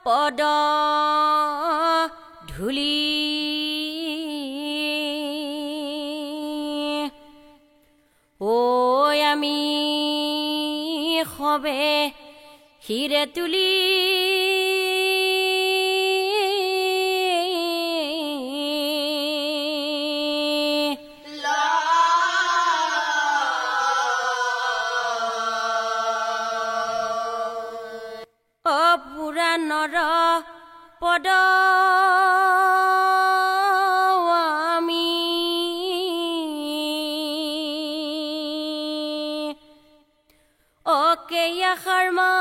পদ ধূলি ঐ আমি হবে হিৰে তুলি পুৰাণৰ পদ আমি অকেয়া শৰ্মা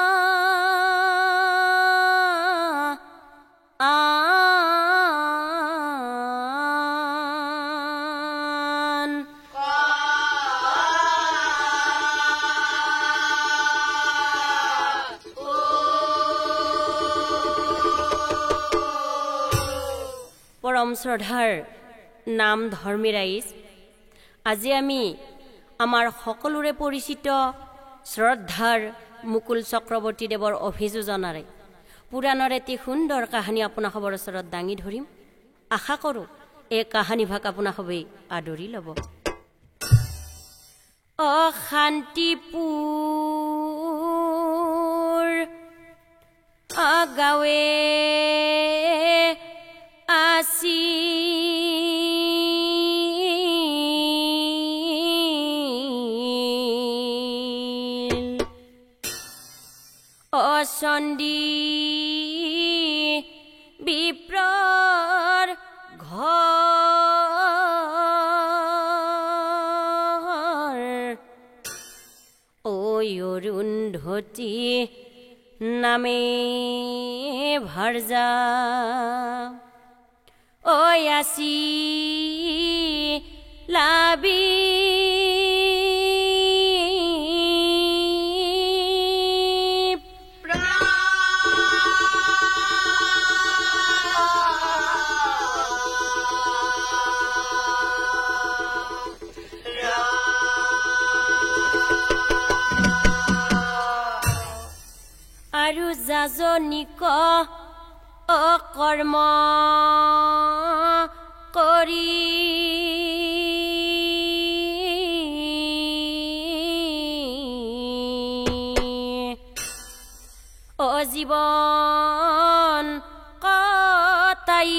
পৰম শ্ৰদ্ধাৰ নাম ধৰ্মী ৰাইজ, আজি আমি আমাৰ সকলোৰে পৰিচিত শ্ৰদ্ধাৰ মুকুল চক্ৰৱৰ্তী দেৱৰ অভিযোজনাৰে পুৰাণৰ এটি সুন্দৰ কাহিনী আপোনাসৱৰ ওচৰত দাঙি ধৰিম। আশা কৰোঁ এই কাহিনীভাগ আপোনাসৱে আদৰি ল'ব। অশান্তিপুৰ গাঁৱে আসি চণ্ডী বিপ্ৰৰ ঘৰ ঐ অৰুন্ধতী নামে ভাৰ্যা ঐ আসি লাবি আৰু যাজনিক অকৰ্ম কৰি অজীৱন কটাই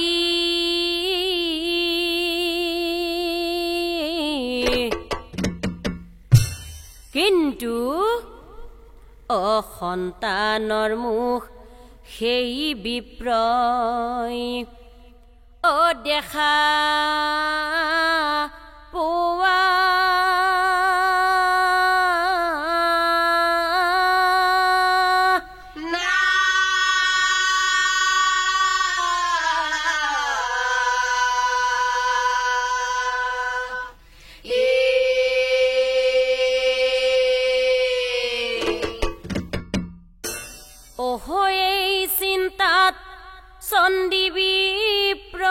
কিন্তু অসন্তানৰ মুখ সেই বিপ্ৰই দেখা পোৱা এই চিন্তাত চণ্ডী বিপ্ৰৰ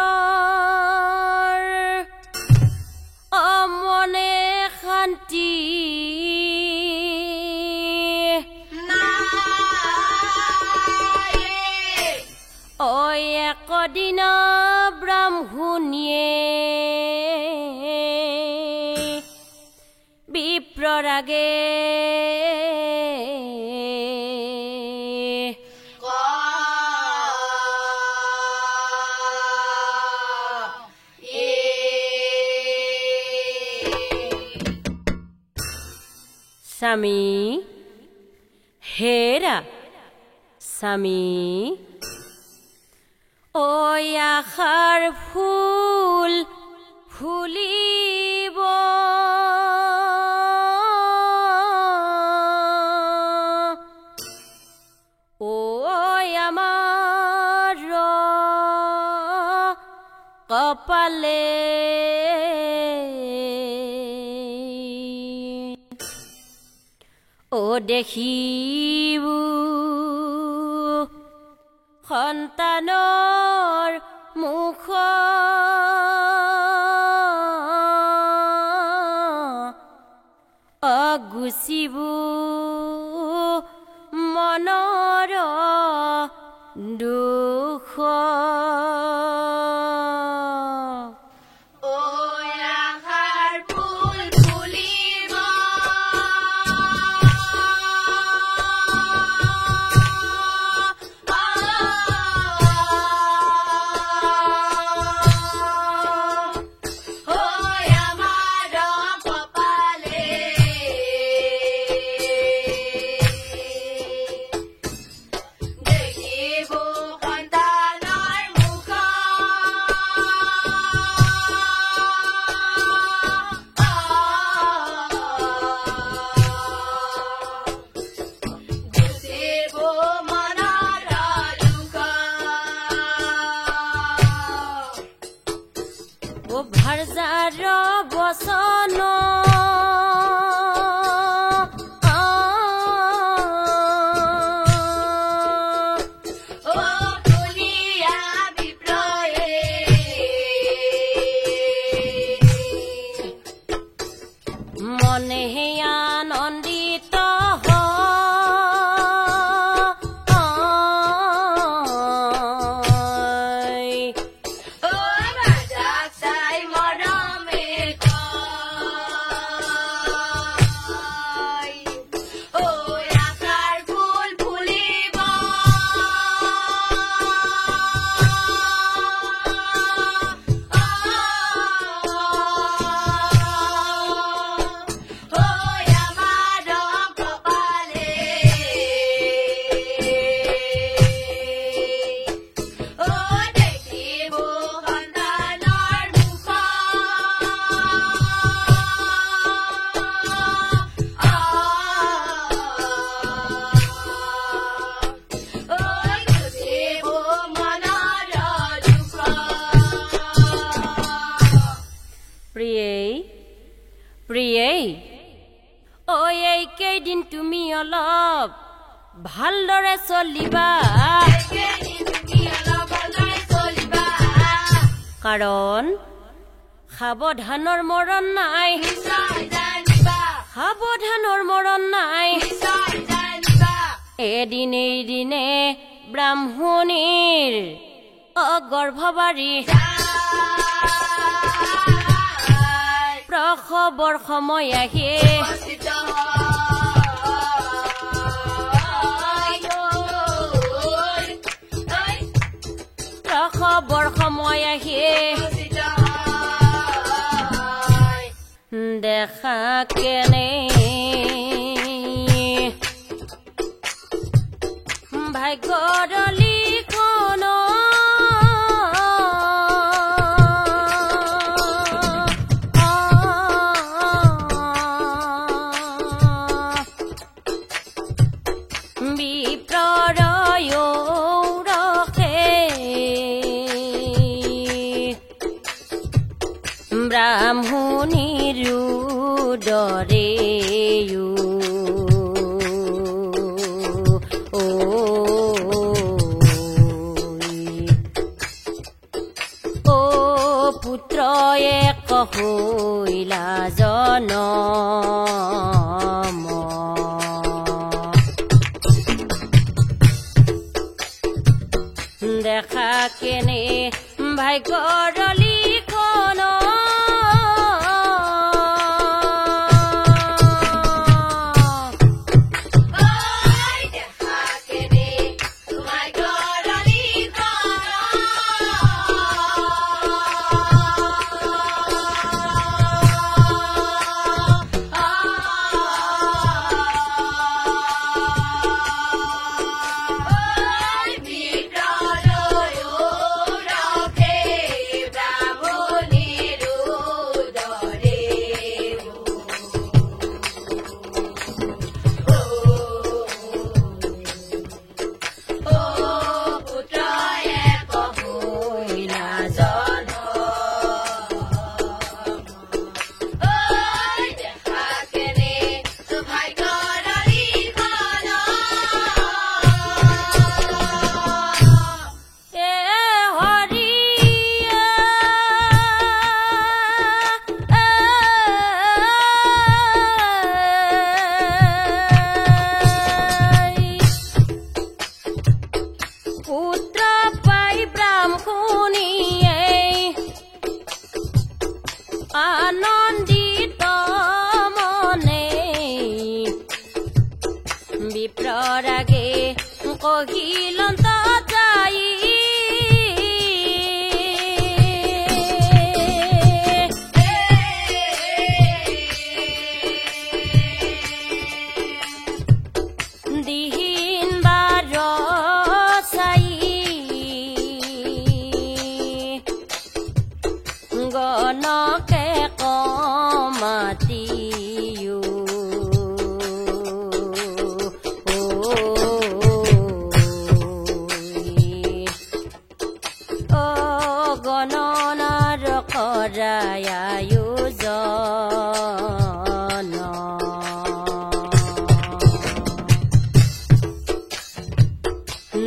অমনে শান্তি ঐ একদিন ব্ৰাহ্মণীয়ে বিপ্ৰৰ আগে স্বামী হেৰা স্বামী ঐ আশাৰ ফুল ফুলিব ঐ আমাৰ কপালে দেখিবু সন্তানৰ মুখ গুচিবু মনৰ দুখ ভাৰ্যাৰ বচন মনে আনন্দিত ঐ এইকেইদিন তুমি অলপ ভালদৰে চলিবা কাৰণ সাৱধানৰ মৰণ নাই সাৱধানৰ মৰণ নাই এদিন এদিনে ব্ৰাহ্মণীৰ গৰ্ভবাৰী প্ৰসৱৰ সময় আহি প্ৰসৱৰ সময় আহি দেখা কেনে ভাগ্যৰ লিখন ব্ৰাহ্মণীৰ দৰে ও পুত্ৰয়ে কহৈলা জনম দেখা কেনে ভাগ্যৰ লিখন আনন্দিত মনে বিপ্ৰৰাগে কহিলন্ত যাই দিন বাৰ চাই গণকে কমাতিও গণনাৰ কৰাই আয়োজন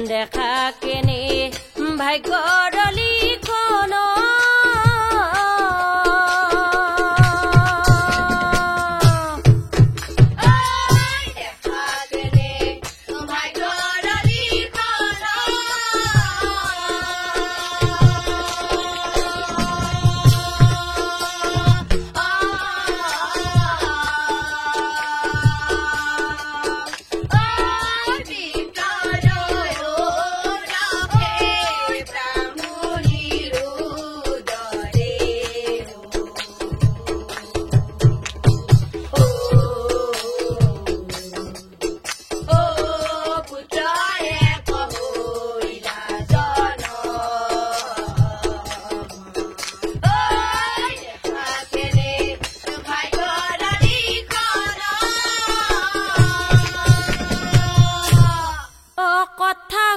দেখা কেনে ভাগ্যৰ লিখন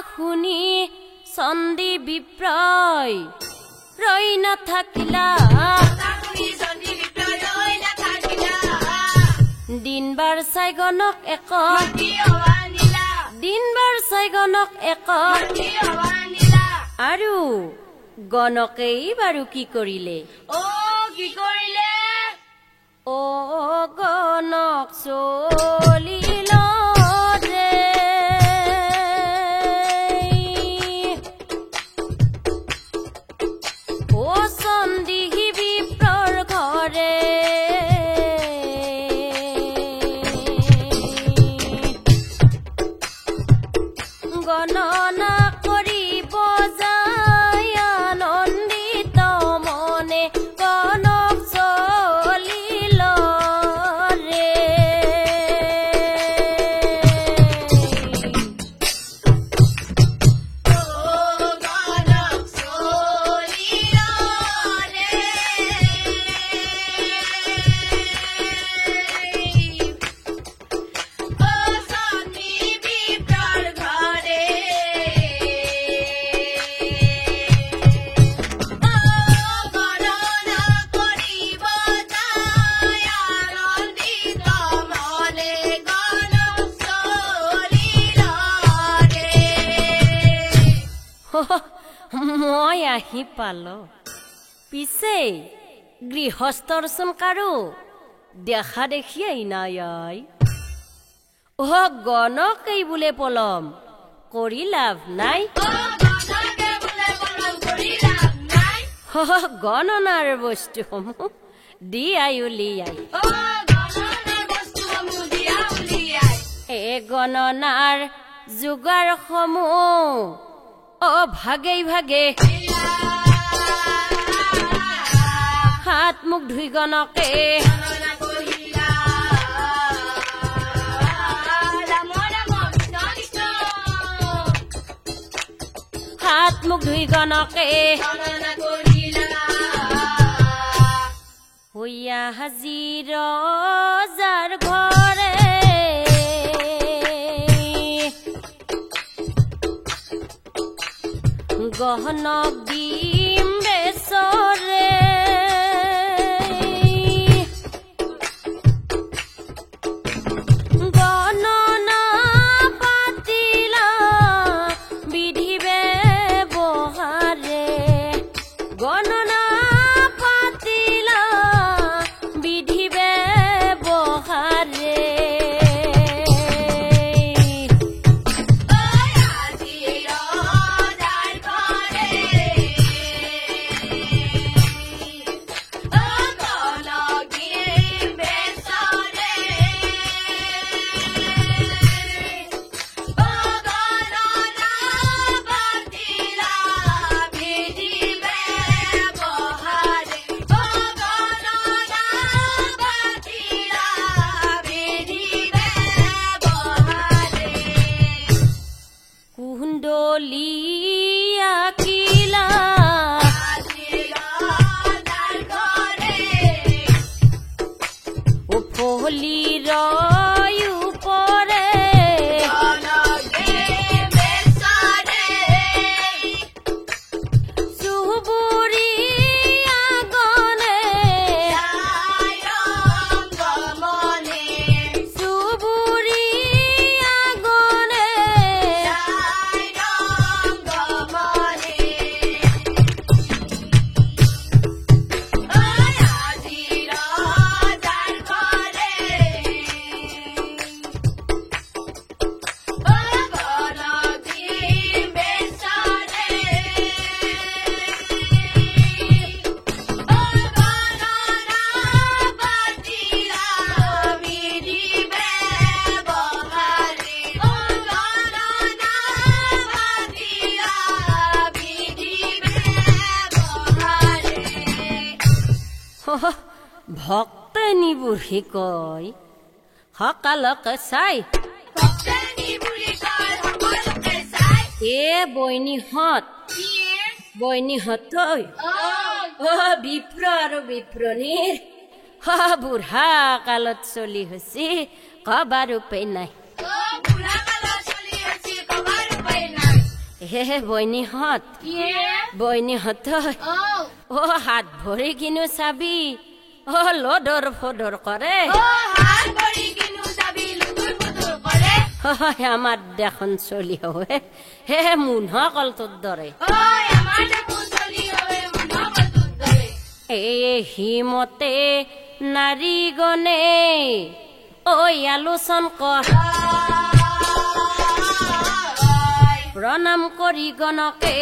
শুনি চন্দী বিপ্ৰয় ৰৈ নাথাকিলা দিন বাৰ চাই গণক এক দিন বাৰ চাই গণক এক আৰু গণকেই বাৰু কি কৰিলে অ গণক চলিল ৰে অ চন্দি বিপ্ৰৰ ঘৰে গণনা কৰিব যায় আনন্দিত মনে গণক চলিল ৰে মই আহি পালো পিছে গৃহস্থৰ চোন কাৰো দেখা দেখিয়াই নাই অ গণকেই বোলে পলম কৰি লাভ নাই গণনাৰ বস্তুসমূহ দি উলিয়াই গণনাৰ যোগাৰ সমূহ অ ভাগে ভাগে হাত মুখ ধুই গণকে হাত মুখ ধুই গণকে হইয়া হাজিৰ যাৰ ঘৰে গহনক দিম বেচৰে গণনা পাতিলা বিধি ব্যৱহাৰে গণনা পাতিলা বিধি ব্যৱহাৰে ভক্তনি বুঢ়ী কয় সকলোকে চাই এ বৈনীহঁত বিপ্ৰ আৰু বিপ্ৰণীৰ বুঢ়া কালত চলি হৈছে কবাৰ উপায় নাই হে বৈনীহঁত অ হাত ভৰি কিনো চাবি লদৰ ফদৰ কৰে হয় আমাৰ দেখোন চলি হয় হে মুনহ কলটোৰ দৰে এই হিমতে নাৰী গণে ঐ আলোচন কৰ প্ৰণাম কৰি গণকে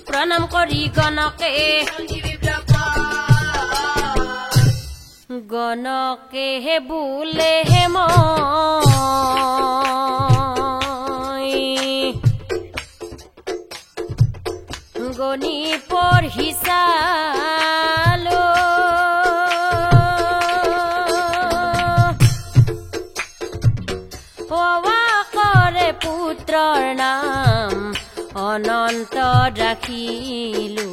প্ৰণাম কৰি গণকে গণকে হে বোলে হে মই গণি পঢ়িছালো হোৱা কৰে পুত্ৰৰ নাম অনন্ত ৰাখিলো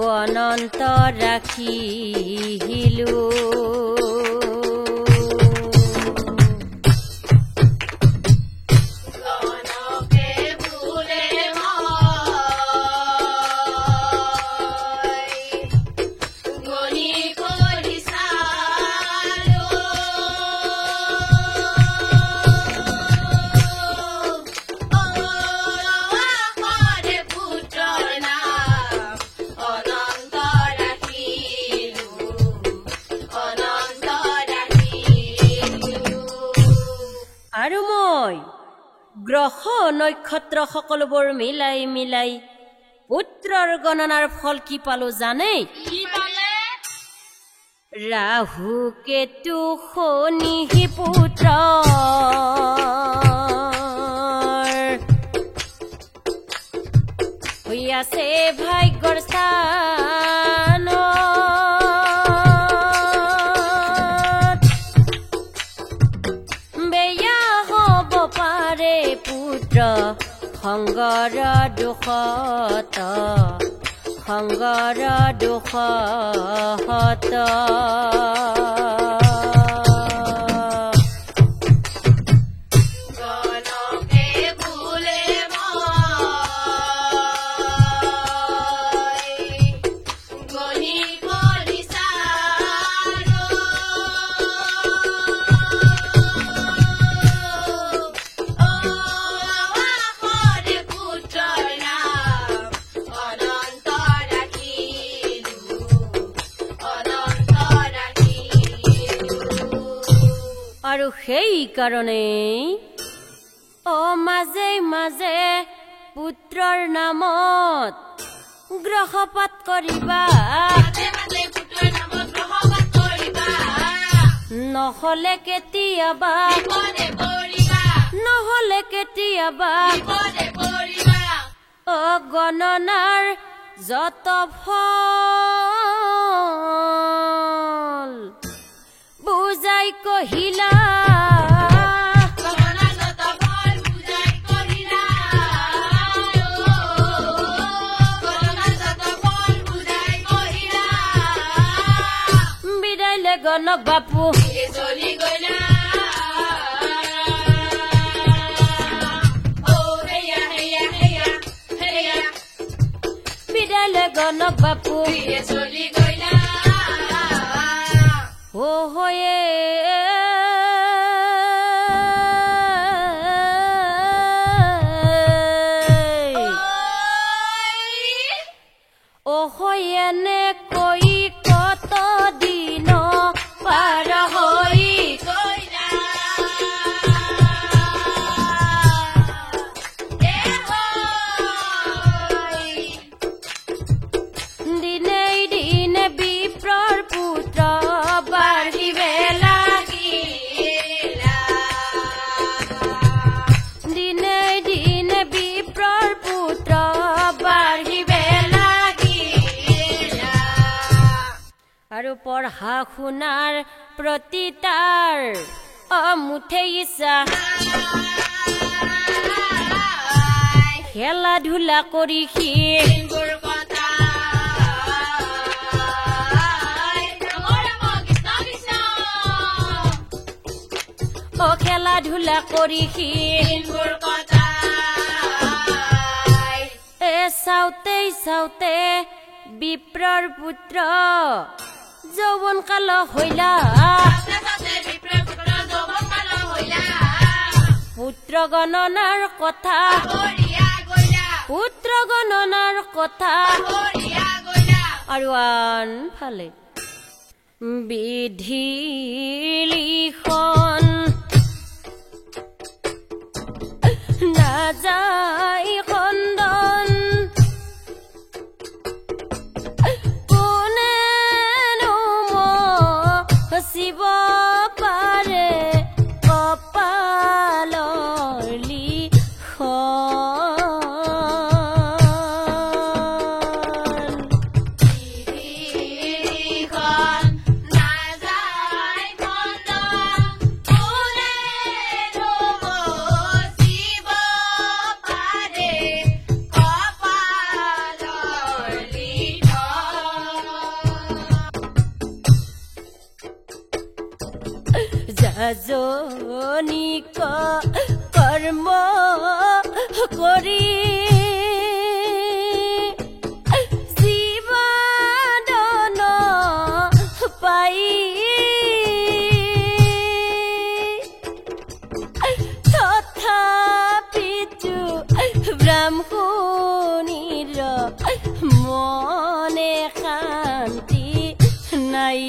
অনন্ত ৰাখিলো আৰু মই গ্ৰহ নক্ষত্ৰ সকলোবোৰ মিলাই মিলাই পুত্ৰৰ গণনাৰ ফল কি পালো জানে ৰাহু কেতু শনি পুত্ৰ হৈ আছে ভাগ্যৰ স্থান সংগৰ দুখত সংগৰ দুখত আৰু সেই কাৰণে মাজে মাজে পুত্ৰৰ নামত গ্ৰহপাত কৰিবা নহলে কেতিয়াবা গণনাৰ যত ফল বুজাই কহিলা বিদাইলে গণক বাপু বিদাইলে গণক বাপু ও হয়ে ও হয়ে নে কই কত দিন পার হই দিনে দিনে বিপ্ৰৰ পুত্ৰ বাঢ়িবে লাগিলা দিনে দিনে বিপ্ৰৰ পুত্ৰ বাঢ়িবে লাগিলা আৰু পঢ়া শুনাৰ প্ৰতি তাৰ মুঠে ইচ্ছা খেলা ধূলা কৰি সি খেলা ধূলা কৰি সি চাওঁতে চাওঁতে বিপ্ৰৰ পুত্ৰ যৌৱন কাল হইলা পুত্ৰ গণনাৰ কথা আৰু আনফালে বিধি লিখন নাযায় খণ্ডন কোনেনো মচিব পাৰে কপালৰ লিখন যাজনিক কৰ্ম কৰি জীৱন পাই তথাপিতো ব্ৰাহ্মণীৰ মনে শান্তি নাই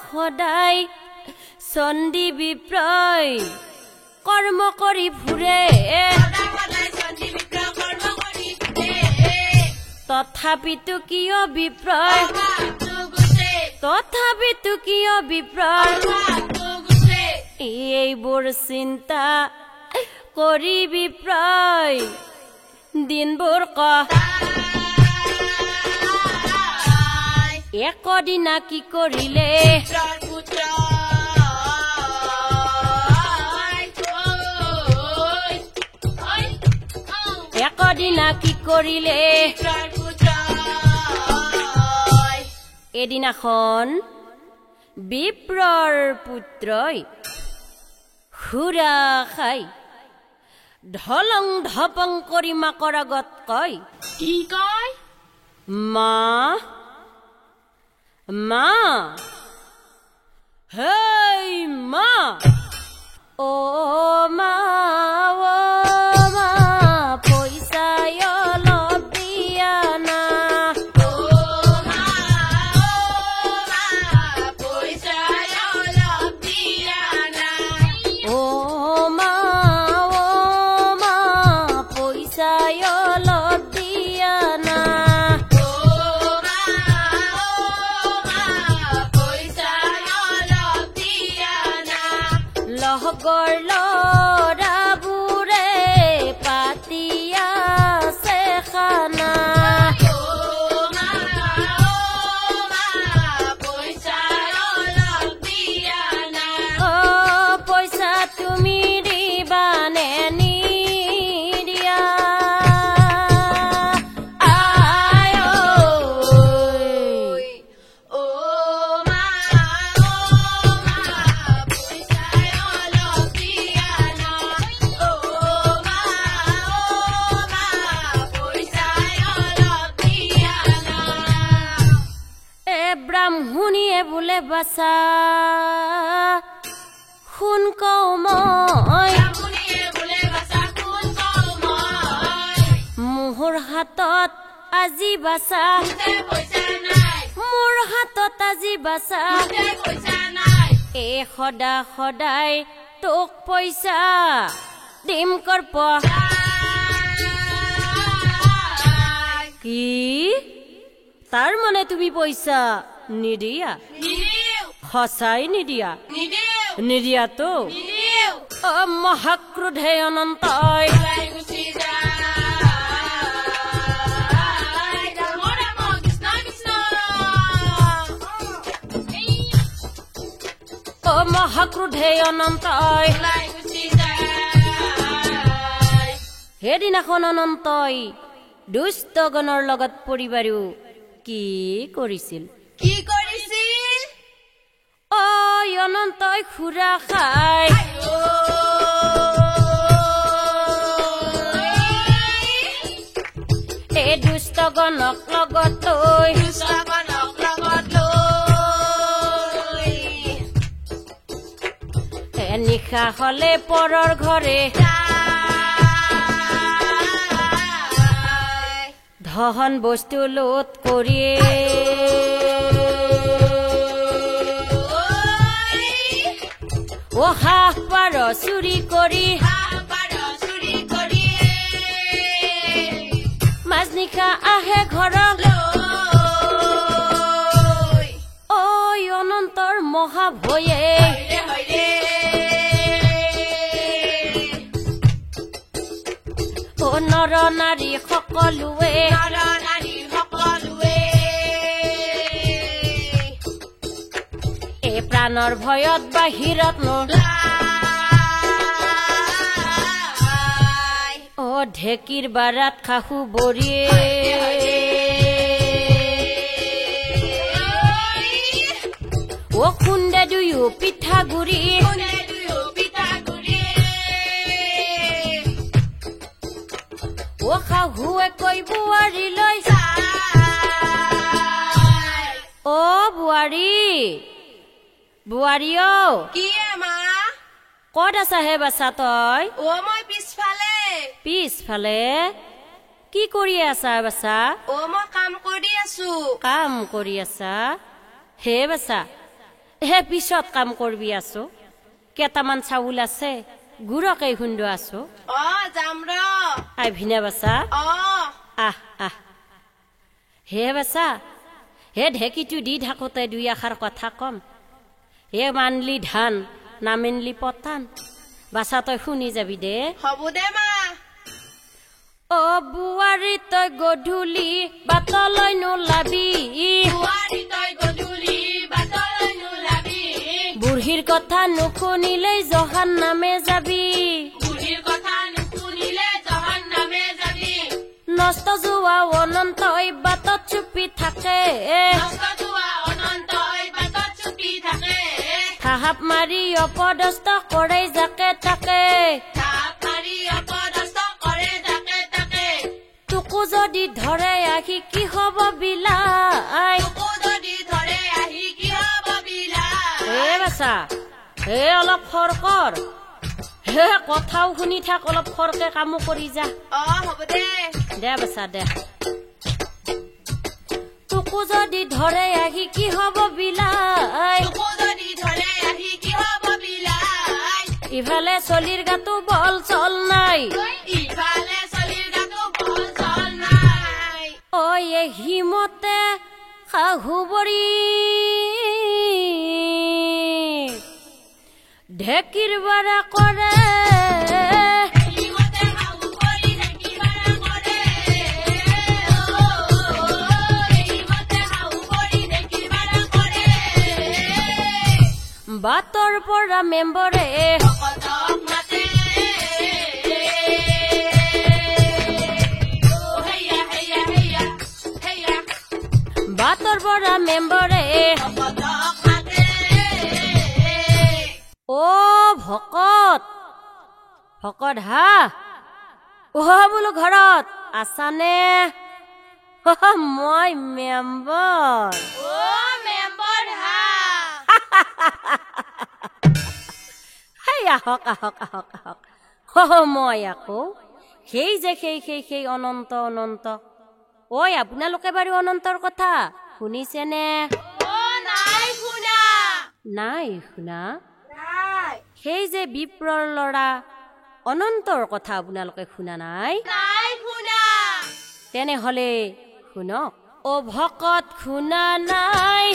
সদায় চণ্ডী বিপ্ৰই কৰ্ম কৰি ফুৰে তথাপিতো কিয় বিপ্ৰই এইবোৰ চিন্তা কৰি বিপ্ৰই দিনবোৰ একদিনা কি কৰিলে এদিনাখন বিপ্ৰৰ পুত্ৰই সুৰা খাই ঢলং ঢপং কৰি মাকৰ আগত কয় কি কয় মা হেই মা ও মা পইচা অলপ দিয়া না ও মা পইচা অলপ দিয়া না লগৰ ল'ৰাবোৰে পাতি আছে খানা পইচা তুমি দিবানে নিদিয়া ব্ৰাহ্মণীয়ে বোলে বাচা শুন কও মই মোৰ হাতত আজি বাচা সদায় তোক পইচা দিম কৰপ কি তাৰ মানে তুমি পইচা নিদিয়া সঁচাই নিদিয়া তো মহাক্ৰোধে অনন্তই ও মহাক্ৰোধে অনন্তই সেইদিনাখন অনন্তই দুষ্টগণৰ লগত পৰিবাৰো কি কৰিছিল ঐ অনন্তই খুৰা খাই এই দুষ্টগণক লগত লৈ নিশা হলে পৰৰ ঘৰে ধন বস্তু লুট কৰি ও হাঁহ পাৰ চুৰি কৰি মাজনিশা আহে ঘৰত ঐ অনন্তৰ মহাভয়ে ও নৰ নাৰী সকলোৱে এই প্ৰাণৰ ভয়ত বাহিৰত ও ঢেকীৰ বাৰাত খাহু বৰিয়ে ও খুন্দে দুয়ো পিঠাগুৰি ও শাহুৱে কৈ বোৱাৰী লৈ ও বোৱাৰী অ ক'ত আছা হে বাছা তই মই পিছফালে কি কৰি আছা বাছা মই কাম কৰি আছা হে বাছা হে পিছত কাম কৰবি আছো কেইটামান চাউল আছে গুড়কে খুন্দো আছো যাম ৰ আহিবিনে বাছা আহ হে বাছা হে ঢেঁকীটো দি থাকোতে দুই আষাৰ কথা কম হে মানলি ধান নামিনলি পতান বাছা তই শুনি যাবি দে হ'ব দে মা ও বুৱাৰী তই গধূলি বাটলৈ নোলাবি বুঢ়ীৰ কথা নুশুনিলেই জহান নামে যাবি নষ্ট যোৱা অনন্তই বাটত চুপি থাকে থাপ মাৰি অপদস্থ কৰে যাকে তাকে তোকো যদি ধৰে আহি কি হব বিলাই হে বাছা হে অলপ খৰকৰ হে কথাও শুনি থাক অলপ খৰকে কামো কৰি যা হ'ব দে দে বাছা দে তোকো যদি ধৰে আহি কি হব বিলাই ইফালে চলিৰ গাতো বল চল নাই ঐ হিমতে শাহু বৰি ঢেকীৰ বাৰা কৰে বাটৰ পৰা মেম্বৰে বাটৰ পৰা মেম্বৰে ও ভকত হা ও বোলো ঘৰত আছানে মই মেম্বৰ আহক মই আকৌ সেই যে সেই অনন্ত ঐ আপোনালোকে বাৰু অনন্তৰ কথা শুনিছেনে নাই শুনা সেই যে বিপ্ৰৰ ল'ৰা অনন্তৰ কথা আপোনালোকে শুনা নাই তেনেহলে শুনক ও ভকত শুনা নাই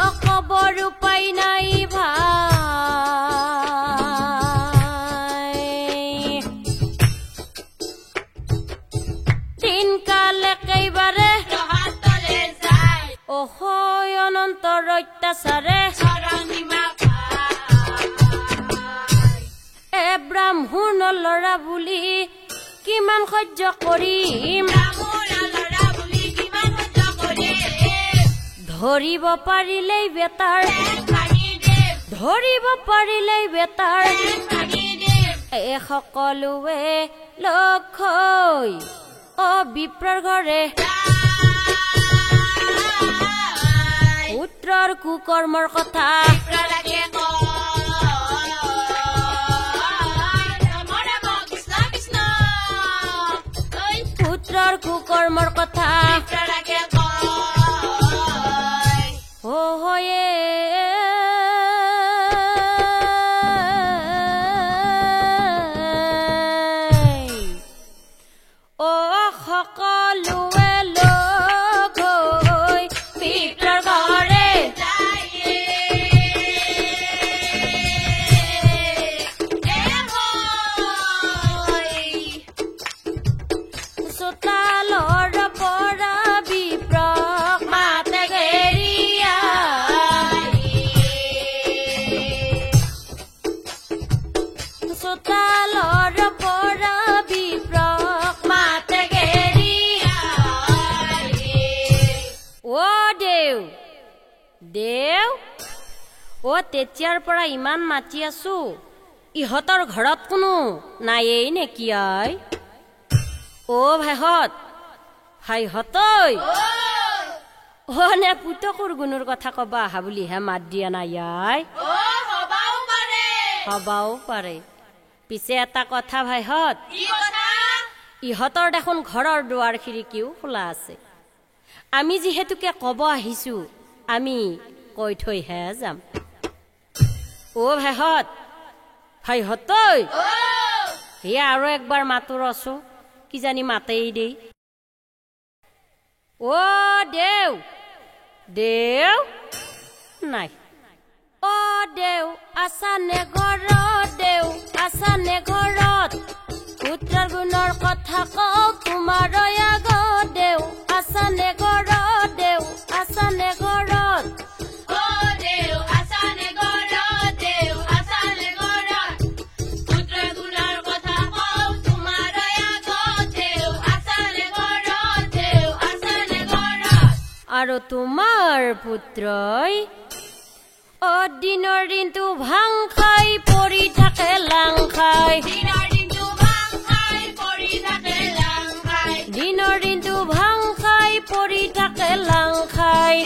অকবৰ উপায় নাই ভাই দিনকাল একেবাৰে অহ সীমন্তৰ অত্যাচাৰে ব্ৰাহ্মণৰ ল'ৰা বুলি কিমান সহ্য কৰিম ধৰিব পাৰিলেই বেটাৰ সকলোৱে লগ হৈ বিপ্ৰৰ ঘৰে পুত্ৰৰ কুকৰ্মৰ কথা পুত্ৰৰ কুকৰ্মৰ কথা সকলোৱে লগ হৈ পিতৃৰ ঘৰে চোতালৰ পৰা বিপ্ৰক মাতে চোতালৰ পৰা বিপ্ৰক মাতে দেউ তেতিয়াৰ পৰা ইমান মাতি আছো ইহঁতৰ ঘৰত কোনো নায়েই নেকি আই ভাইহঁত নে পুতকুৰ গুণৰ কথা কবা আহা বুলিহে মাত দিয়া নাই আই হবাও পাৰে পিছে এটা কথা ভাইহঁত ইহঁতৰ দেখোন ঘৰৰ দুৱাৰ খিৰিকীও খোলা আছে আমি যিহেতুকে কব আহিছো আমি কৈ থৈহে যাম ভাইহঁত সেয়া আৰু একবাৰ মাতো ৰছো কিজানি মাতেই দেই দেউ নাই দেউ আছানে ঘৰত পুত্ৰৰ গুণৰ কথা কওঁ তোমাৰ আগত দেউ আছানে ঘৰত আৰু তোমাৰ পুত্ৰই দিনৰ দিনটো ভাং খাই পৰি থাকে লাং খাই দিনৰ দিনটো ভাং খাই পৰি থাকে লাং খাই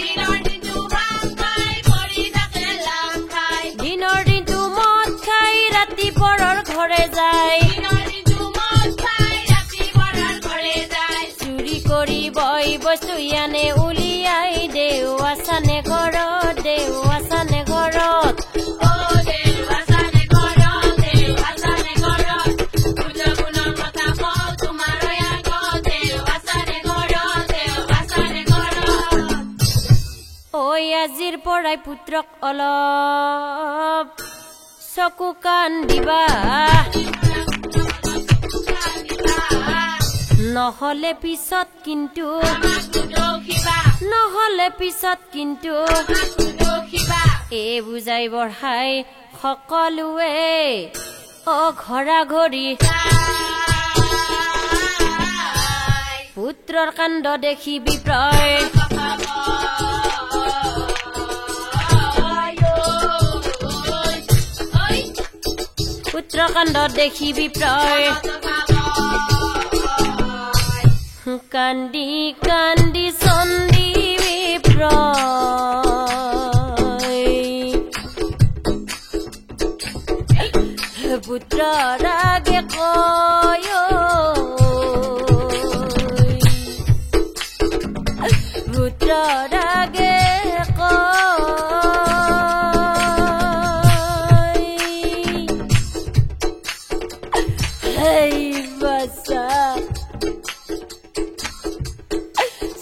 দিনৰ দিনটো মদ খাই ৰাতি পৰৰ ঘৰে যায় চুৰি কৰি বই বস্তু আনে উলিয়াই দেউ আছানে ঘৰত আজিৰ পৰাই পুত্ৰক অলপ চকু কাণ দিবা নহলে পিছত কিন্তু বুজাই বঢ়াই সকলোৱে ঘৰা ঘৰি পুত্ৰৰ কাণ্ড দেখি বিপ্ৰয় পুত্ৰকাণ্ড দেখি বিপ্ৰয় কান্দি কান্দি চন্দি বিপ্ৰয় পুত্ৰৰ আগে কয় পুত্ৰৰ আগে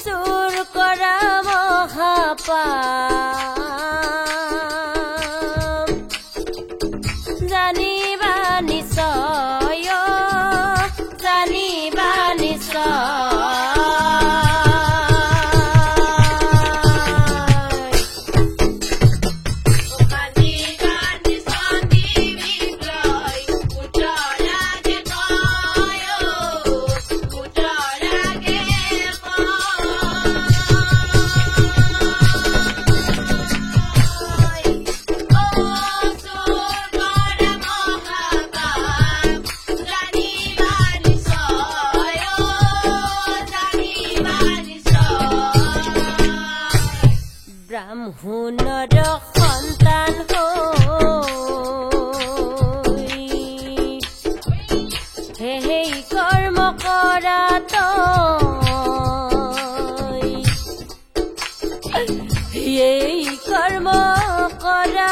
চুৰ কৰা মহাপাপ জানিবা নিশ্চয় ব্ৰাহ্মণৰ সন্তান সেই কৰ্ম কৰা তই এই কৰ্ম কৰা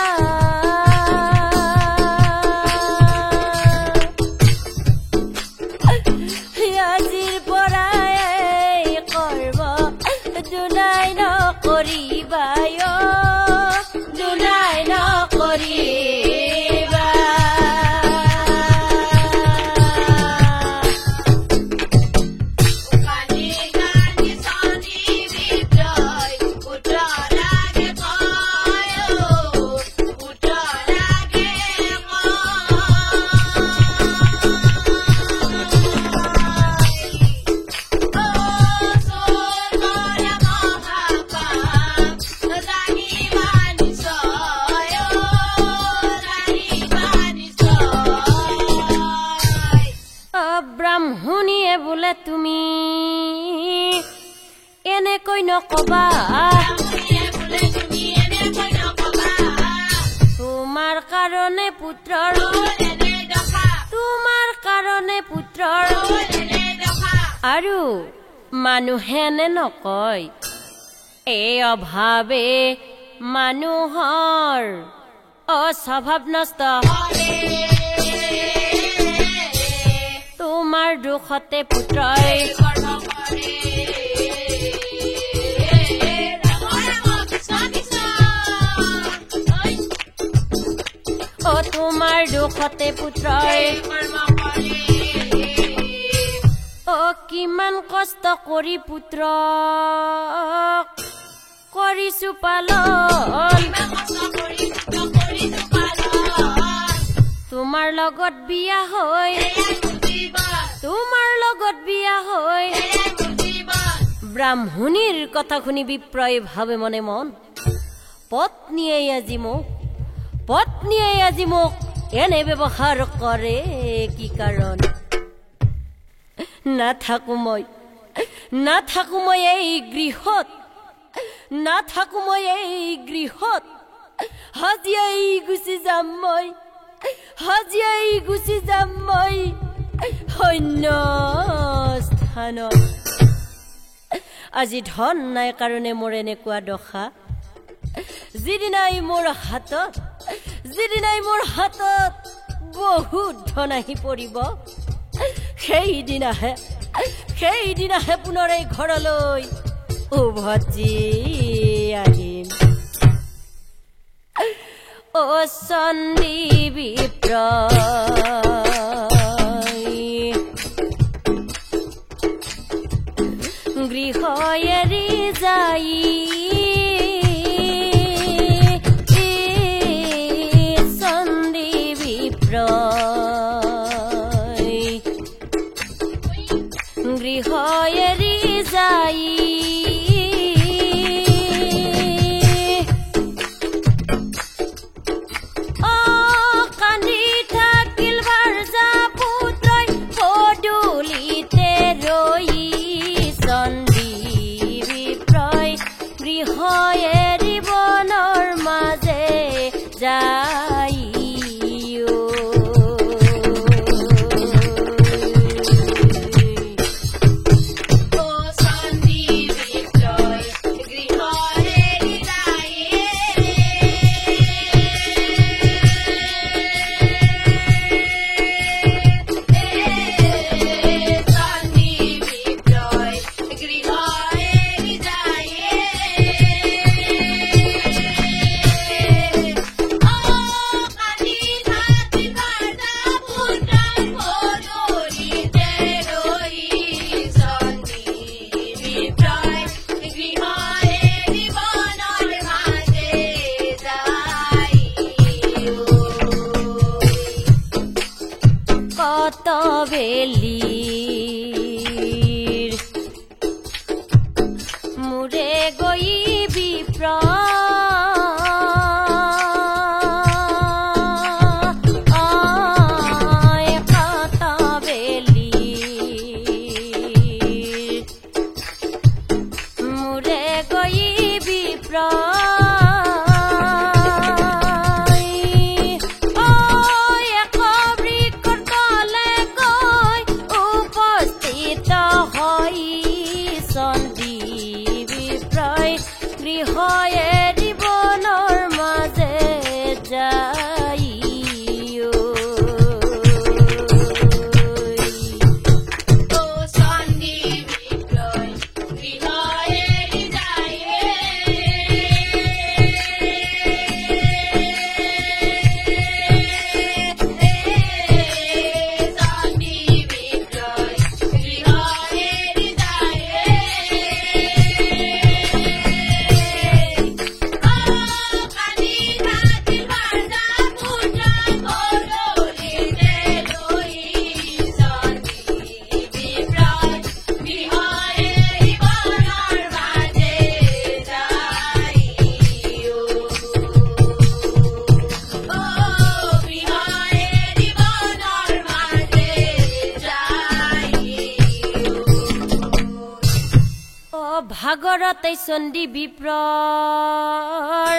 আজিৰ পৰাই কৰ্ম দুনাই নকৰিবা দুনাই নকৰিবা ব্ৰাহ্মণীয়ে বোলে তুমি এনেকৈ নকবা তোমাৰ কাৰণে পুত্ৰৰ আৰু মানুহে নে নকয় এই অভাৱে মানুহৰ অস্বভাৱ নষ্ট তোমাৰ দুখতে পুত্ৰই তোমাৰ দুখতে পুত্ৰই কিমান কষ্ট কৰি পুত্ৰক কৰিছো পালন তোমাৰ লগত বিয়া হৈ ব্ৰাহ্মণীৰ কথা শুনি বিপ্ৰই ভাবে মনে মন পত্নীয়ে আজি মোক এনে ব্যৱহাৰ কৰে কি কাৰণ নাথাকো মই এই গৃহত হাজিয়াই গুচি যাম মই অন্য স্থানত আজি ধন নাই কাৰণে মোৰ এনেকুৱা দশা যিদিনাই মোৰ হাতত বহুত ধন আহি পৰিব সেইদিনাহে পুনৰ এই ঘৰলৈ উভতি আহিম চণ্ডী বিপ্ৰই গৃহ এৰি যাই চণ্ডী বিপ্ৰই গৃহ এৰি যাই গৃহ হয় জীৱনৰ মাজে যাই ভাগৰতে চণ্ডী বিপ্ৰৰ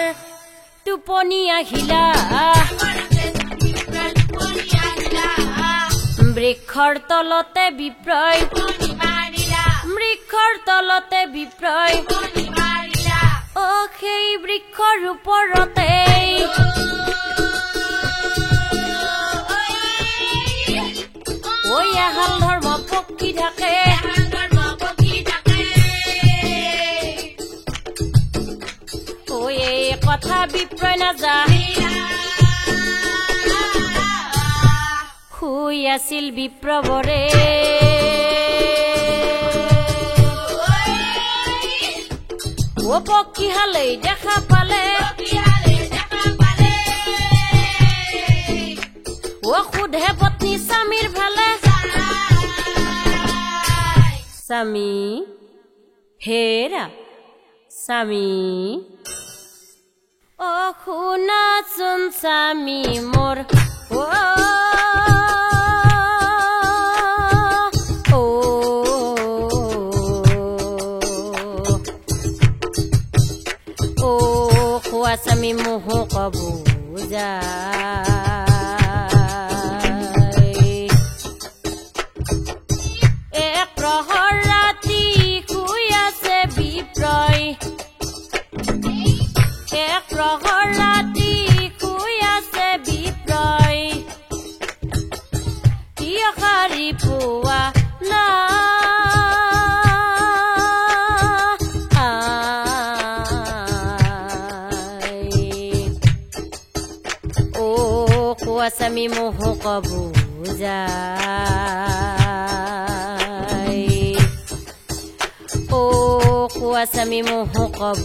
টোপনি আহিলা বৃক্ষৰ তলতে বিপ্ৰয় অ সেই বৃক্ষৰ ওপৰতে ঐ এহাল ধৰ্ম পক্ষী থাকে কথা বিপ্ৰয় নাজা শুই আছিল বিপ্ৰবৰে ও পক্ষীহালৈ দেখা পালে ও সোধে পত্নী স্বামীৰ ভালে স্বামী হেৰা স্বামী অ শুনাচোন স্বামী মোৰ খোৱা স্বামী মোহ কব এক প্ৰহৰ ৰাতি শুই আছে বিপ্ৰয় এক প্ৰহৰ ৰাতি শুই আছে বিপ্ৰয় কিয় সাৰি পোৱা নাই অ খোৱা স্বামী মোহ কব অ খোৱা স্বামী মোহ কব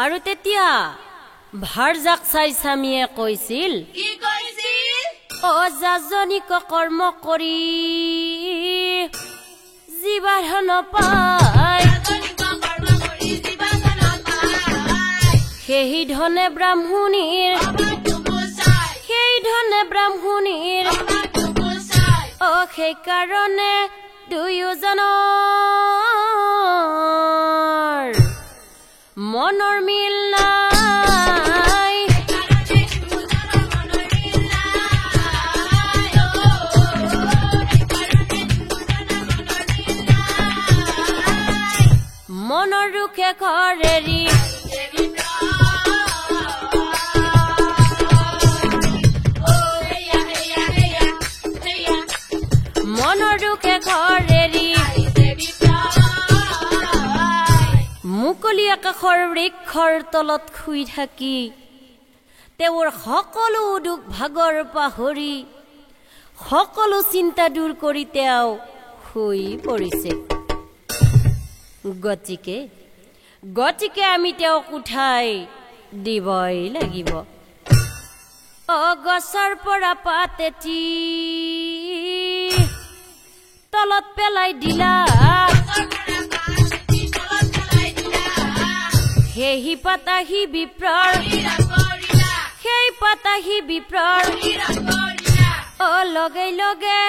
আৰু তেতিয়া ভাৰজাক চাই স্বামীয়ে কৈছিল অজাজনিক কৰ্ম কৰি জীৱাধন পায় সেই ধনে ব্ৰাহ্মণীৰ অ সেই কাৰণে দুয়োজনৰ মনৰ মিল নাই মনৰ দুখে ঘৰেৰি মনৰ দুখে ঘৰেৰি মুকলি আকাশৰ বৃক্ষৰ তলত শুই থাকি তেওঁৰ সকলো দুখ ভাগৰ পাহৰি সকলো চিন্তা দূৰ কৰি তেওঁ শুই পৰিছে। গতিকে আমি তেওঁক উঠাই দিবই লাগিব। গছৰ পৰা পাত এটি তলত পেলাই দিলা, সেই পাতাহি বিপ্ৰৰ, সেই পাতাহি বিপ্ৰৰ, লগে লগে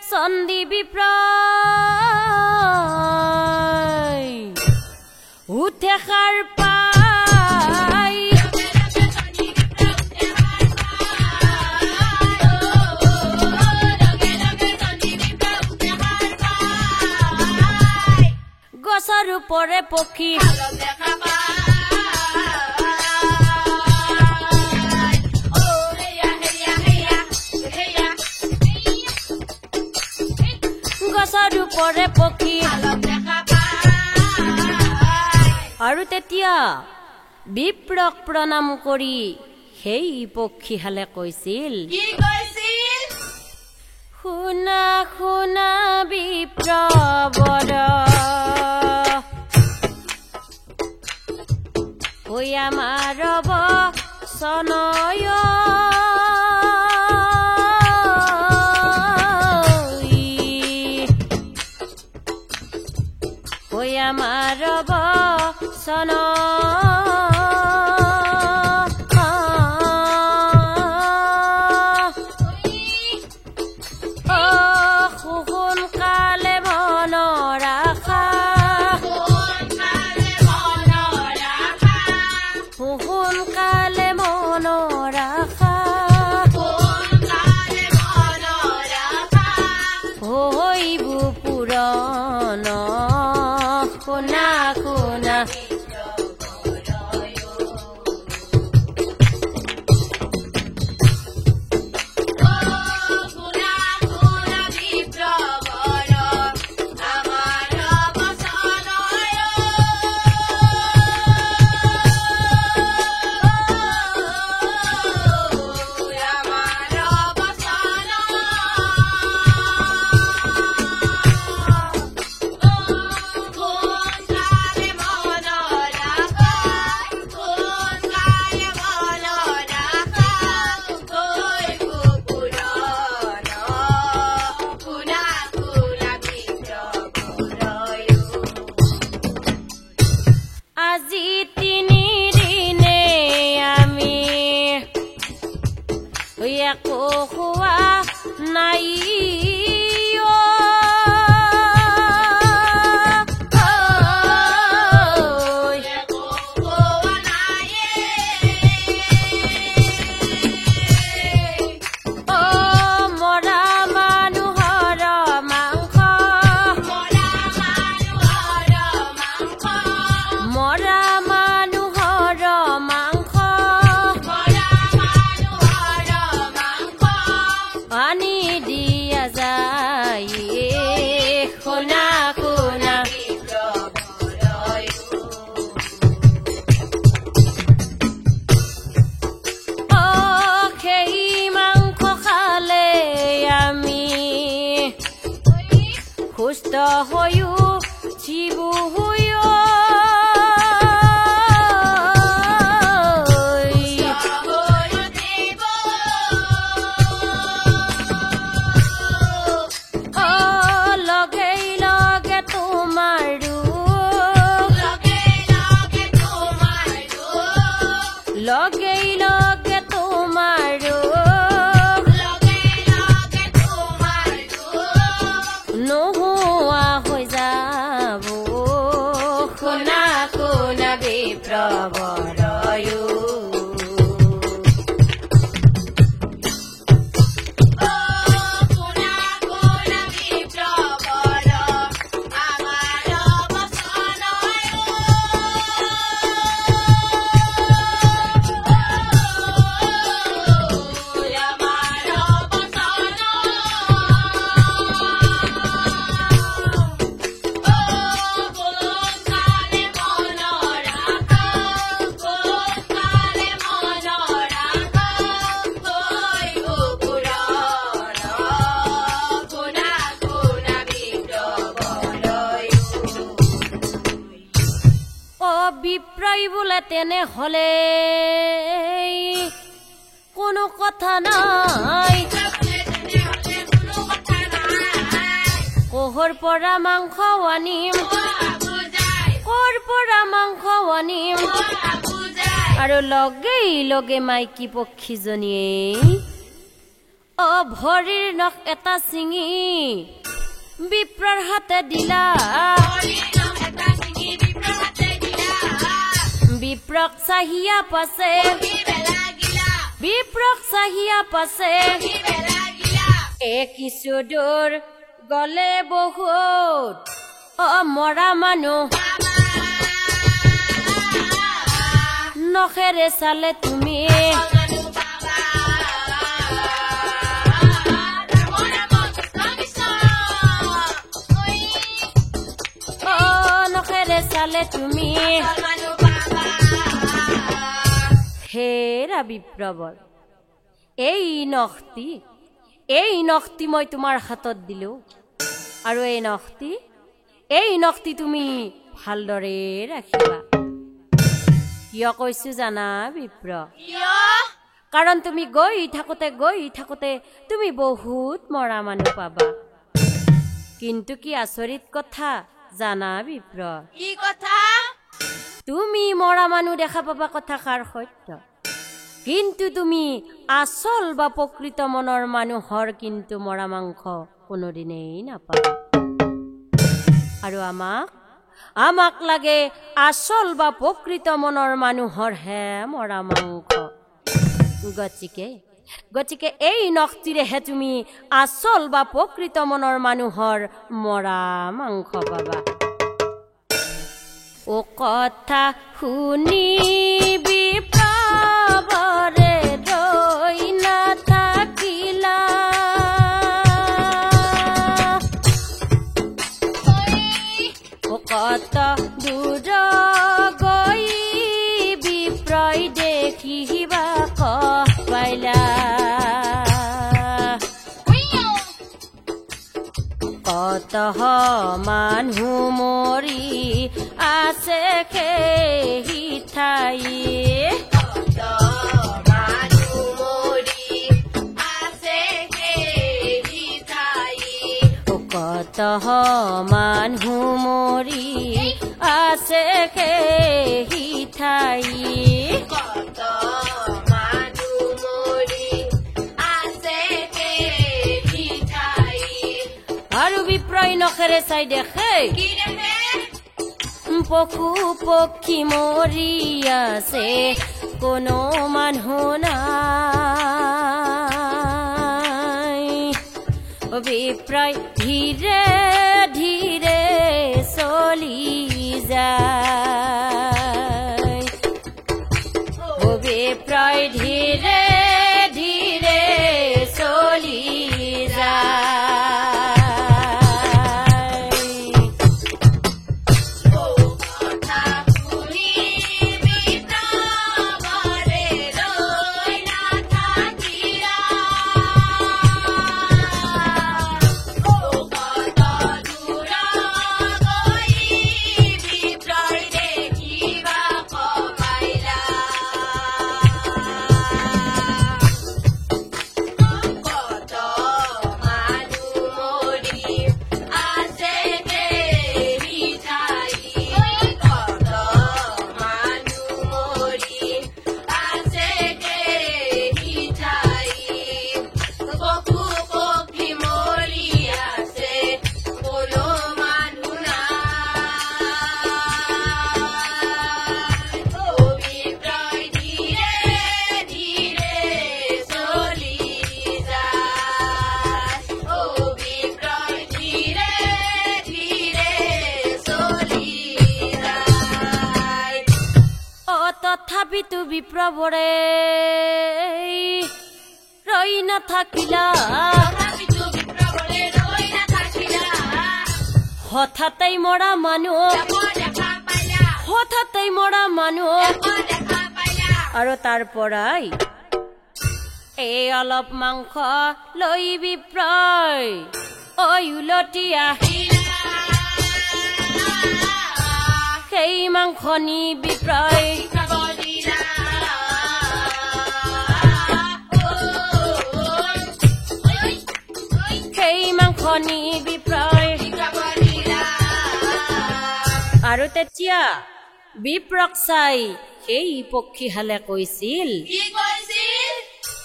চন্দী বিপ্ৰ উঠে সাৰ পাই। গছৰ ওপৰে পক্ষী গছৰ ওপৰে পক্ষী আৰু তেতিয়া বিপ্ৰক প্ৰণাম কৰি সেই পক্ষীহালে কৈছিল, শুনা শুনা বিপ্ৰবৰ, হৈ আমাৰ বচনয় আমাৰ বচন সোনকালে মন ৰাখা, সোনকালে মন ৰাখা, হৈব পুৰণ শুনা শুনা। আজি তিনিদিনে আমি একো খোৱা নাই, মৰা মানুহৰ মাংস, মৰা মানুহৰ মাংস আনি দিয়া যায়, শুনা শুনা। সেই মাংস খালে আমি সুস্থ হৈও জীবু হৈও লগে লগে তোমাৰ নোহোৱা হৈ যায়। বিপ্ৰই বোলে তেনেহলে কোনো কথা নাই কোহৰ পৰা মাংস আনিম কৰ পৰা মাংস আনিম আৰু লগে মাইকী পক্ষীজনীয়ে ভৰিৰ নখ এটা ছিঙি বিপ্ৰৰ হাতে দিলা বিপ্ৰক চাহিয়া পাছে কিছু দূৰ গলে বহুত মৰা মানুহ নখেৰে চালে তুমি নখেৰে চালে তুমি হেৰা বিপ্ৰবৰ এই নখটি মই তোমাৰ হাতত দিলো আৰু এই নখটি তুমি ভালদৰে ৰাখিবা কিয় কৈছো জানা বিপ্ৰ কাৰণ তুমি গৈ থাকোতে তুমি বহুত মৰা মানুহ পাবা কিন্তু কি আচৰিত কথা জানা বিপ্ৰ কি কথা তুমি মৰা মানুহ দেখা পাবা কথা কাৰ সত্য কিন্তু তুমি আসল বা প্ৰকৃত মনৰ মানুহৰ কিন্তু মৰা মাংস কোনোদিনেই নাপাবা আৰু আমাক লাগে আসল বা প্ৰকৃত মনৰ মানুহৰ হে মৰা মাংস গতিকে এই নখটিৰেহে তুমি আসল বা প্ৰকৃত মনৰ মানুহৰ মৰা মাংস পাবা ও কথা শুনি বিপ্ৰবৰে ৰৈ নাথাকিলা ও কত দূৰ গৈ বিপ্ৰই দেখিবা পাইলা কত মানুহ মৰি আছে সেই ঠাই কত মানুহ মৰি আছে সেই ঠাই আৰু বিপ্ৰই নখেৰে চাই দেখে পশু পক্ষী মৰি আছে কোনো মানুহ নাই বিপ্ৰই ধীৰে ধীৰে চলি যায় বিপ্ৰই ধীৰে ধীৰে চলি যায় তথাপিতো বিপ্ৰবৰে ৰৈ নাথাকিলা হঠাতেই মৰা মানুহ আৰু তাৰ পৰাই এই অলপ মাংস লৈ বিপ্ৰই উলটি আহিলা সেই মাংস নি বিপ্ৰয় সেই মাংস নি বিপ্ৰয় আৰু তেতিয়া বিপ্ৰক চাই সেই পক্ষীহালে কৈছিল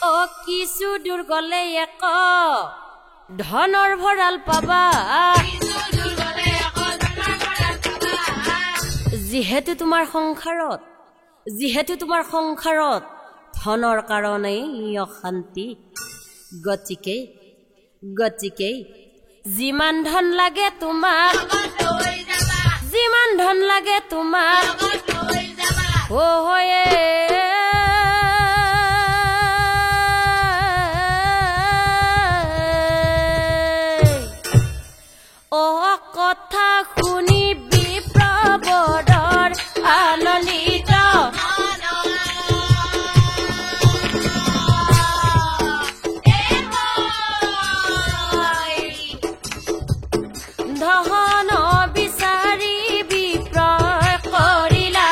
অ কিছু দূৰ গলে এক ধনৰ ভঁৰাল পাবা যিহেতু তোমাৰ সংসাৰত ধনৰ কাৰণে অশান্তি গতিকে যিমান ধন লাগে তোমাক হয়ে অ কথা শুনি বিপ্ৰবৰৰ আনন্দিত ধন বিচাৰি বিপ্ৰয় কৰিলা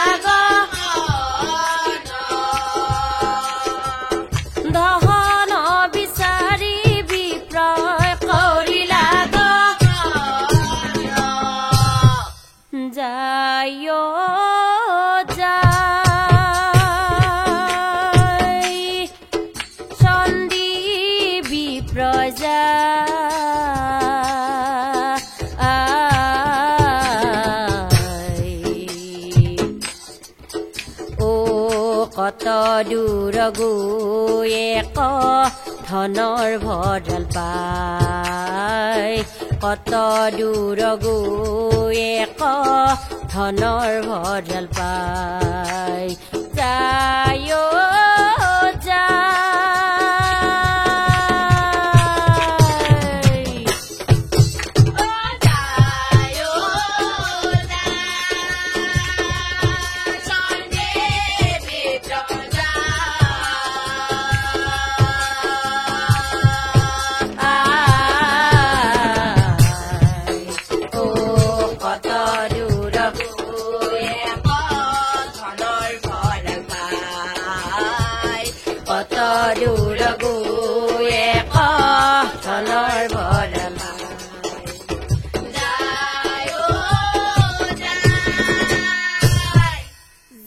ধন বিচাৰি বিপ্ৰয় কৰিলা যায় চণ্ডী বিপ্ৰজা কত দূৰ গৈয়ে ধনৰ ভঁৰাল পায় কত দূৰ গৈয়ে ধনৰ ভঁৰাল পায় যায়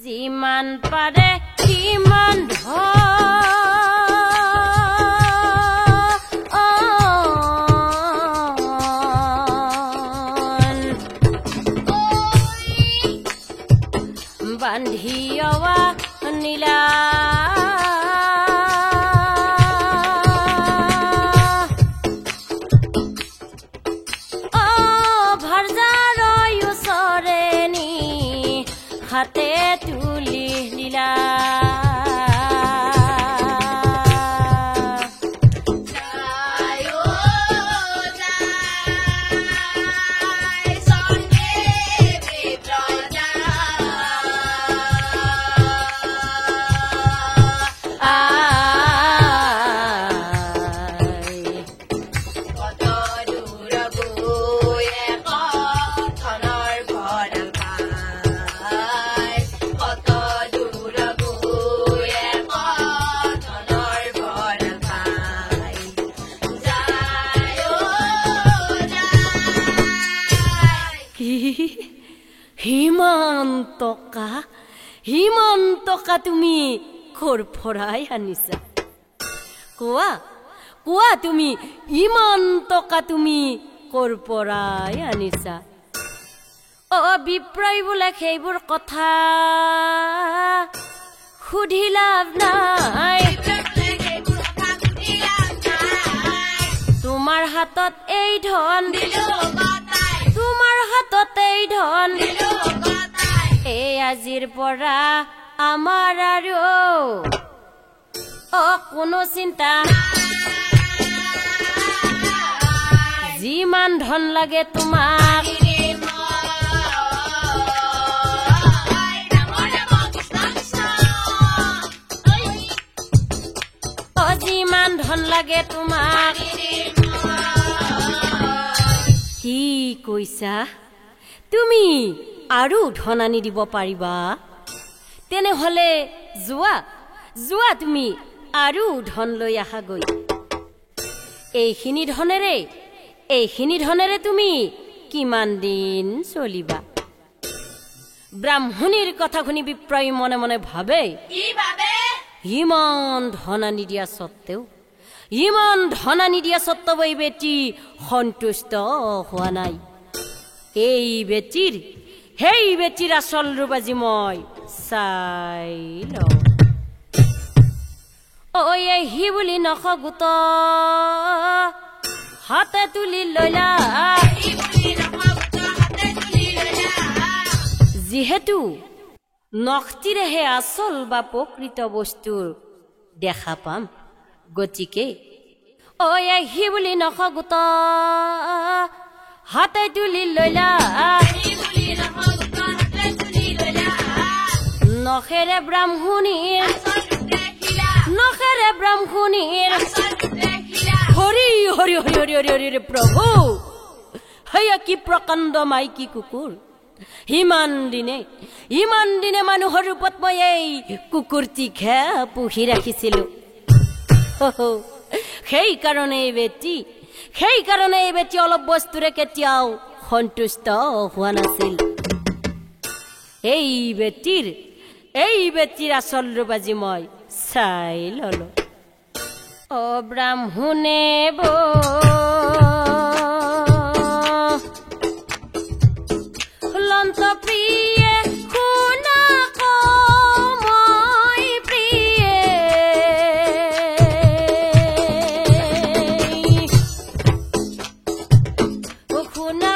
যিমান পাৰে সিমান বান্ধিয়া নীলা হাতে তুলি লীলা হিমান টকা তুমি কৰ পৰাই আনিছা কোৱা তুমি ইমান টকা তুমি কৰ পৰাই আনিছা অ বিপ্ৰয় বোলে সেইবোৰ কথা সুধি লাভ নাই তোমাৰ হাতত এই ধন এই আজিৰ পৰা আমাৰ আৰু কোনো চিন্তা যিমান ধন লাগে তোমাক যিমান ধন লাগে তোমাক কি কৈছা তুমি আৰু ধন আনি দিব পাৰিবা তেনেহলে যোৱা যোৱা তুমি আৰু ধন লৈ আহাগৈ এইখিনি ধনেৰে তুমি কিমান দিন চলিবা ব্ৰাহ্মণীৰ কথা শুনি বিপ্ৰই মনে মনে ভাবে ইমান ধন আনি দিয়া সত্ত্বেও এই বেটি সন্তুষ্ট হোৱা নাই এই বেটিৰ আচল ৰূপ আজি মই চাই লওঁ হি বুলি নখগুত হাতে তুলি ললা যিহেতু নখটিৰেহে আচল বা প্ৰকৃত বস্তুৰ দেখা পাম গতিকে হি বুলি নখগুত হাতে তুলি ললা নখেৰে ব্ৰাহ্মণীৰ হৰি হৰি হৰি হৰি হৰি হৰি প্ৰভু হেয়া কি প্ৰকাণ্ড মাইকী কুকুৰ ইমান দিনে মানুহৰ ৰূপত মই এই কুকুৰটিকহে পুহি ৰাখিছিলো সেইকাৰণে এই বেটি অলপ বস্তুৰে কেতিয়াও সন্তুষ্ট হোৱা নাছিল এই বেটিৰ আচল ৰূপ আজি মই চাই ললো ব্ৰাহ্মণে লন্ত প্ৰিয়ে শুনা মই প্ৰিয়ে শুনা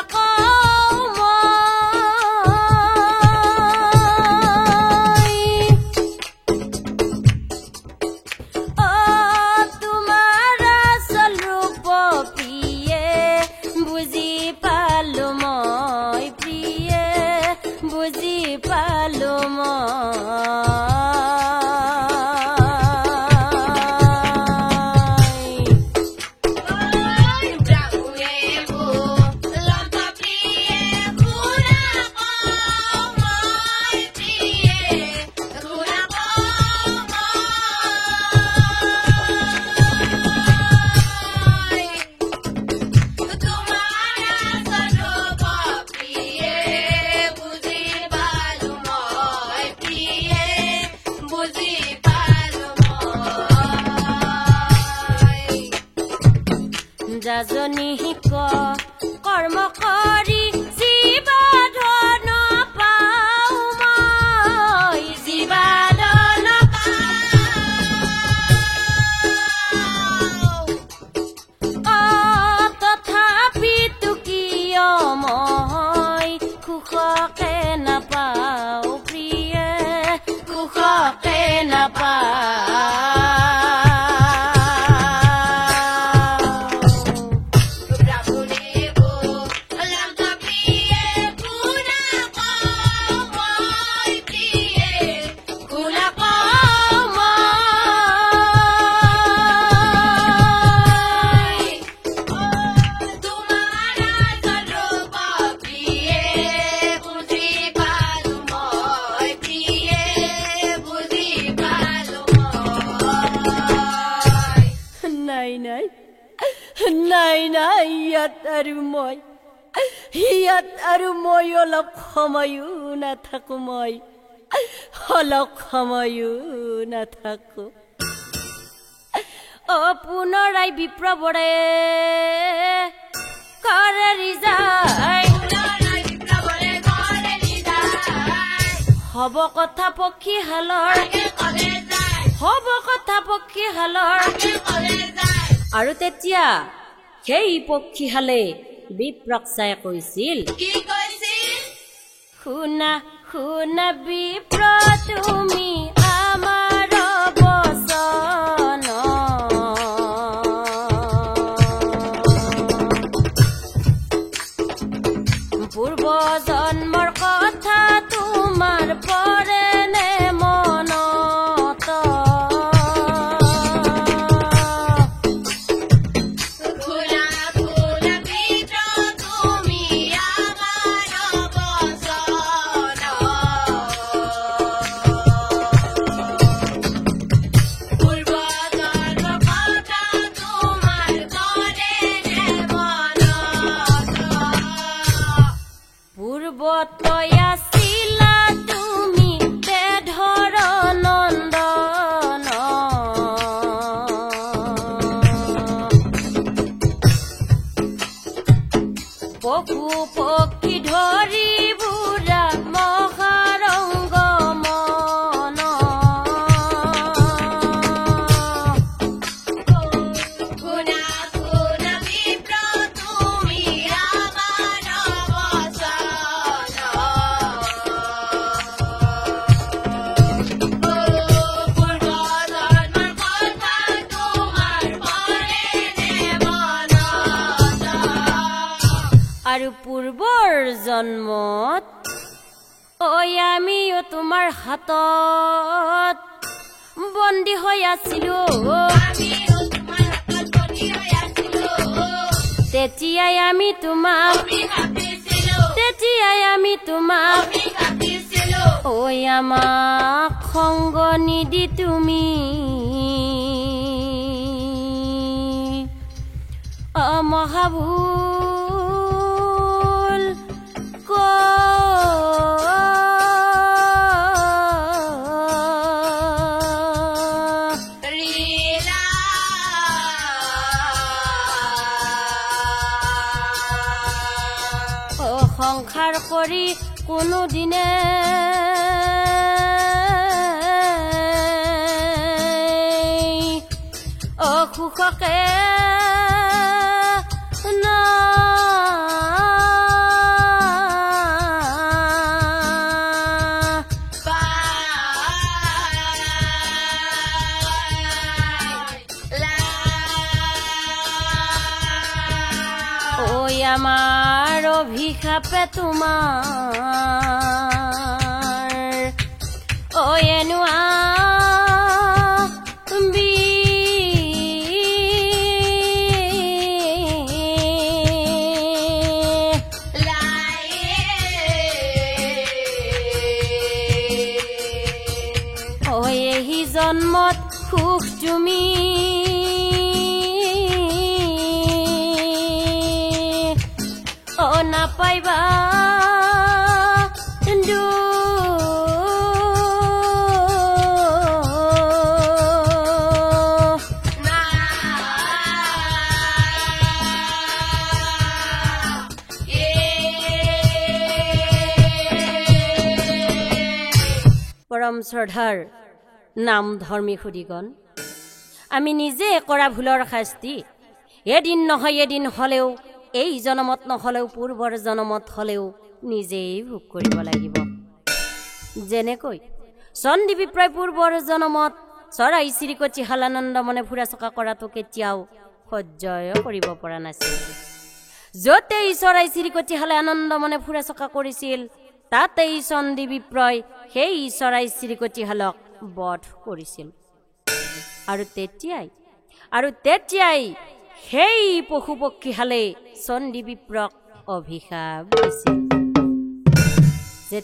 যাজনী কৰ্ম কৰি জীৱা ধন পাওঁ মই জীৱা ধন তথাপিতো কিয় মই সুখকে নাপাওঁ প্ৰিয়ে সুখকে নাপাওঁ নাই ইয়াত আৰু মই অলপ সময়ো নাথাকো পুনৰাই বিপ্ৰবৰে কৰে ৰিজাই হব কথা পক্ষীহালৰ আৰু তেতিয়া সেই পক্ষীহালে বিপ্ৰক চাই কৈছিল শুনা বিপ্ৰ তুমি আমাৰ বচন পূৰ্ব জন্মৰ কথা তোমাৰ পৰে নে মনত পূৰ্বতলৈ আছিলা তুমি বেধৰ নন্দন পশু পক্ষী ধৰি বুঢ়া মহাৰংগ মন গুণা গুণা বিপ্ৰ তুমি আমাৰ বচন পূৰ্ব জন্মৰ কথা তোমাৰ পৰে নে মনত আৰু পূৰ্বৰ জন্মত আমিও তোমাৰ হাতত বন্দী হৈ আছিলো আমিও তোমাৰ হাতত বন্দী হৈ আছিলো তেতিয়াই আমি তোমাক ভাবিছিলো আমাক সংগ নিদি তুমি মহাভুল লীলা সংসাৰ কৰি কোনোদিনে সুখকে আমাৰ অভিশাপে তোমাৰ এনুৱা এই জন্মত সুখ তুমি নাপাইবা পৰম শ্ৰদ্ধাৰ নাম ধৰ্মী সুদীগণ আমি নিজে কৰা ভুলৰ শাস্তি এদিন নহয় এদিন হলেও এই জনমত নহলেও পূৰ্বৰ জনমত হলেও নিজেই ভোগ কৰিব লাগিব যেনেকৈ চণ্ডী বিপ্ৰই পূৰ্বৰ জনমত চৰাই চিৰিকটি হালানন্দ মনে ফুৰা চকা কৰাটো কেতিয়াও সহ্যই কৰিব পৰা নাছিল য'তেই চৰাই চিৰিকটি হালে আনন্দ মনে ফুৰা চকা কৰিছিল তাতেই চণ্ডী বিপ্ৰই সেই চৰাই চিৰিকটি হালক বধ কৰিছিল আৰু তেতিয়াই সেই পশু পক্ষী হালে চণ্ডী বিপ্ৰক অভিশাপ দিছিল যে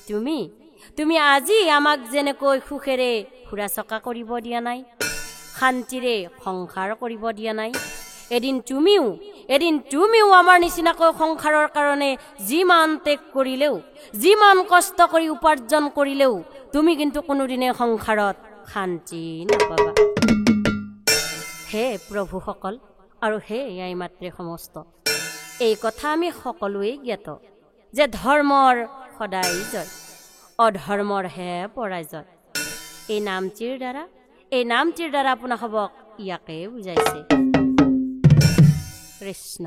তুমি আজি আমাক যেনেকৈ সুখেৰে ফুৰা চকা কৰিব দিয়া নাই শান্তিৰে সংসাৰ কৰিব দিয়া নাই এদিন তুমিও আমাৰ নিচিনাকৈ সংসাৰৰ কাৰণে যিমান ত্যাগ কৰিলেও যিমান কষ্ট কৰি উপাৰ্জন কৰিলেও তুমি কিন্তু কোনোদিনে সংসাৰত শান্তি নাপাবা হে প্ৰভুসকল আৰু হে আই মাতৃ সমস্ত এই কথা আমি সকলোৱে জ্ঞাত যে ধৰ্মৰ সদায় জয় অধৰ্মৰ হে পৰাজয় এই নামটিৰ দ্বাৰা আপোনাক ইয়াকে বুজাইছে কৃষ্ণ।